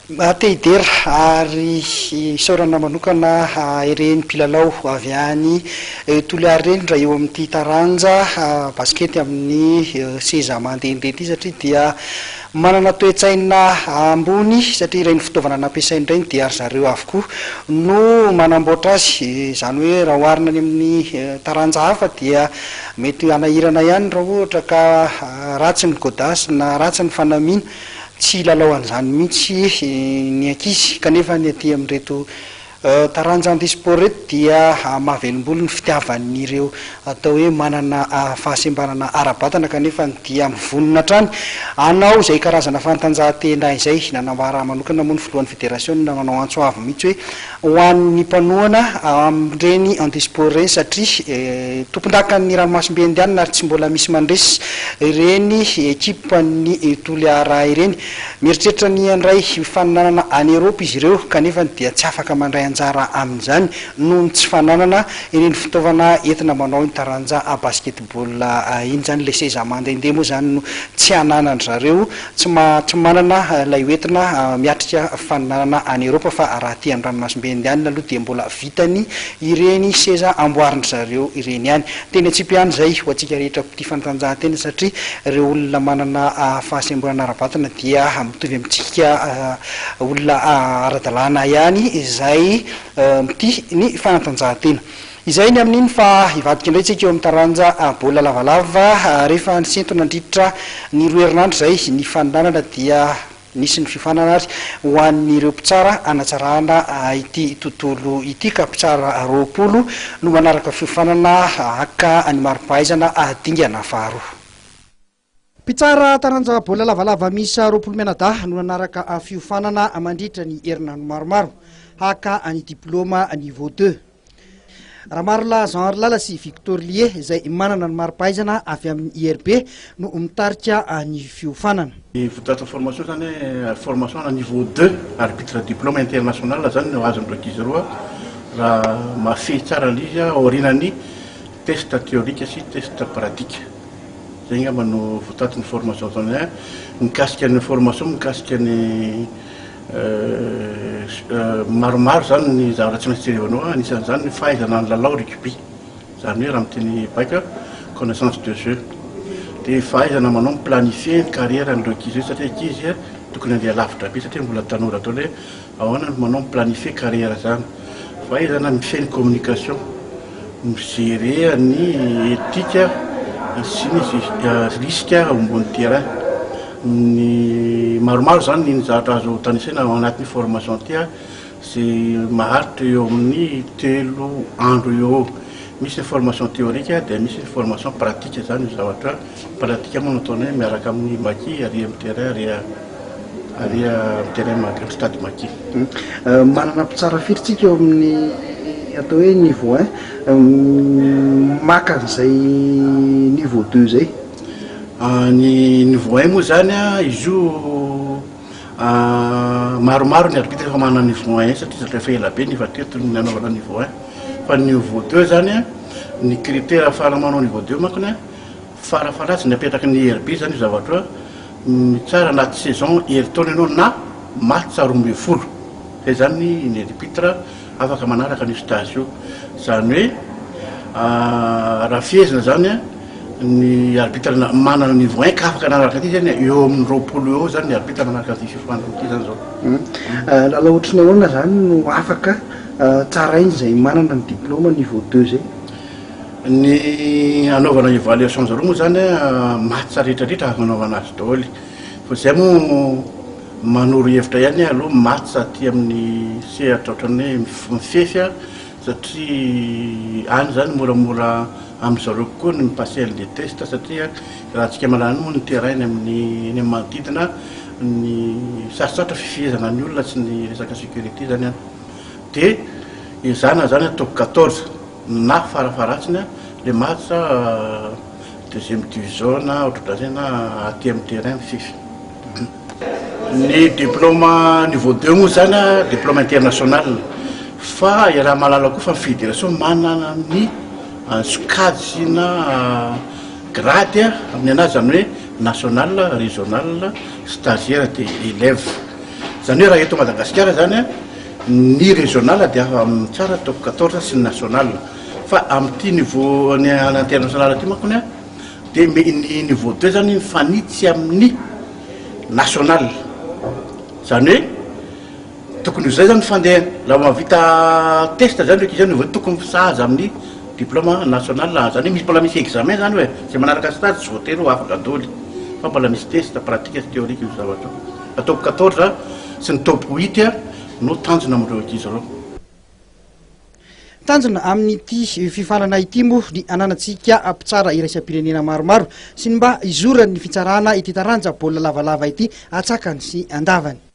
Tehider ary isaorana manokana ireny mpilalao avy any Toliary reny raha eo amin'ity taranja baskety amin'ny seza mandehandeha ity satria dia manana toe-tsaina ambony satria ireny fitaovana nampiasainy ireny dia ary zareo avokoa no manamboatra azy, izany hoe raha oharina any amin'ny taranja hafa dia mety hanahirana ihany raha ohatra ka ratsy ny godasy na ratsy ny fanamiana, tsy lalao an'izany mihitsy ny ankizy kanefa ny aty amin'ireto taranja andisport reto dia mahavelom-bolo ny fitiavan'ireo atao hoe manana fahasembanana ara-batana kanefa dia mivonona hatrany anao izay karazana fanatanjahantena izay nanambara manokana moa ny filohan'ny federasiona nanao antso avy mihitsy hoe ho an'ny mpanohana amin'ireny andisport ireny satria tompon-dakan'ny ranomasimbe indianina ary tsy mbola misy mandresy ireny ekipan'ny Toliara ireny, mieritreritra ny andray fananana any Eropa izy ireo kanefa dia tsy afaka mandray anjara amin'izany noho ny tsy fananana ireny fitaovana entina manao ny taranja basketball iny zany le seza mandehandeha moa zany no tsy hananany zareo, tsy manana ilay entina miatrika fananana any Eropa fa raha ty amin'ny ranomasimbe indianina aloha dia mbola vitany ireny seza amboariny zareo ireny ihany. Teny Atsipiany zay ho antsika rehetra ity fanatanjahantena satria ireo olona manana fahasembanana ara-batana dia mitovy amintsika olona ara-dalàna ihany izay mity ny fanatanjahantena. Izay ny amin'iny fa hivadika indray tsika eo amin'ny taranja baolina lavalava rehefa nisentona nandritra ny roa herinandro zay ny fananana dia nisy ny fifanana ary ho an'ireo mpitsara anatsarana ity tontolo ity ka mpitsara 20 no manaraka fifanana aka ny mari-pahaizana dingana faharoa. Mpitsara taranja baolina lavalava misa 20 mianadahy no nanaraka fiofanana mandritra ny herinandro maromaro haka ny diplôma niveau 2. Ramarla Jean Arlala sy Victor Lié izay manana ny mari-pahaizana avy amin'ny IRB no mitarika ny fiofanana. Votat formation zany formation à niveau 2 arbitre diplôme international zany no azon'ireo ankizy roa raha mafy tsara izy aorinany test théorique sy test pratique. Zay ngamba no votatiny formation zany mikasika ny formation mikasika ny maromaro zany ny zavatra tsy maintsy jerevanao anisan'izany ny fahaizana ny lalao rugby zany hoe raha miteny baika connaissance de jeu dia fahaizana manao miplanifier ny carrière n'ireo ankizy satria ankizy tokony andeha lavitra be satria mbola tanora atao hoe ahoana manao miplanifier carrière zany, fahaizana mifehy ny communication, migerer ny éthique sy ny risque ambony terrain. Ny maromaro zany ny zavatra azo tanisena ao anatin'ny formation ty sy maharitra eo amin'ny 3 andro eo. Misy ny formation théorique dia misy ny formation pratique zany io zavatra pratique moa nataony hoe miaraka amin'ny maki ary amin'ny terrain ary amin'ny terrain amin'ny stade maki. Manana mpitsara firy eo amin'ny atao hoe niveau 1 maka an'izay niveau 2 zay. Ny niveau 1 moa zany izy io maromaro ny arbitre efa manana niveau 1 satria rehefa ela be ny vateto ny anaovana niveau 1 fa ny niveau 2 zany ny critère ahafahana manao niveau 2 makony farafaratsy ny apetraky ny IRB zany io zavatra tsara anaty saison herintaona ianao na match 12 zay zany ny arbitre afaka manaraka ny stage io zany hoe raha fiezina zany ny arbitre manana niveau 1 ka afaka nanaraka ty zany eo amin'ny 20 eo zany ny arbitre manaraka ty fifanana ty zany zao. Lalao ohatrany ahoana zany no afaka tsarainy zay manana ny diplôme niveau 2 zay. Ny anaovana évaluation zareo moa zany match rehetrarehetra afaka anaovana azy daholo fa zay moa manoro hevitra ihany aloha match aty amin'ny sehatra ohatran'ny hoe mifefy satria any zany moramora amin'ny zareo koa ny mipasser les tests satria raha antsika malany moa ny terrain amin'ny manodidina ny sarotsatra fifehezana ny olona sy ny resaka sécurité zany any dia izana zany ataoko 14 na farafaratsiny le match deuxième division na ohatran'izay na aty amin'ny terrain mifefy. Ny diplôme niveau 2 moa zany diplôme international fa raha malala koa fa ny fédération manana ny sokady sy na grady amin'ny anazy zany hoe national, régional, stagiaire dia élève zany hoe raha eto Madagasikara zany a ny régional dia tsara top 14 sy ny national fa amin'ity niveau ny international aty mankony a dia ny niveau 2 zany mifanitsy amin'ny national zany hoe tokony ho zay zany fandeha laha mahavita test zany reky zany hoe tokony sahaza amin'ny diplôme national zany hoe misy mbola misy examen zany hoe zay manaraka stage tsy voatery ho afaka daholy fa mbola misy test pratique sy théorique io zavatra top 14 sy ny top 8 no tanjona amin'ireo ankizy ireo. Tanjona amin'ity fifarana ity moa ny ananantsika ampitsara iraisam-pirenena maromaro sy ny mba izorany fitsarana ity taranja baolina lavalava ity atsakany sy andavany.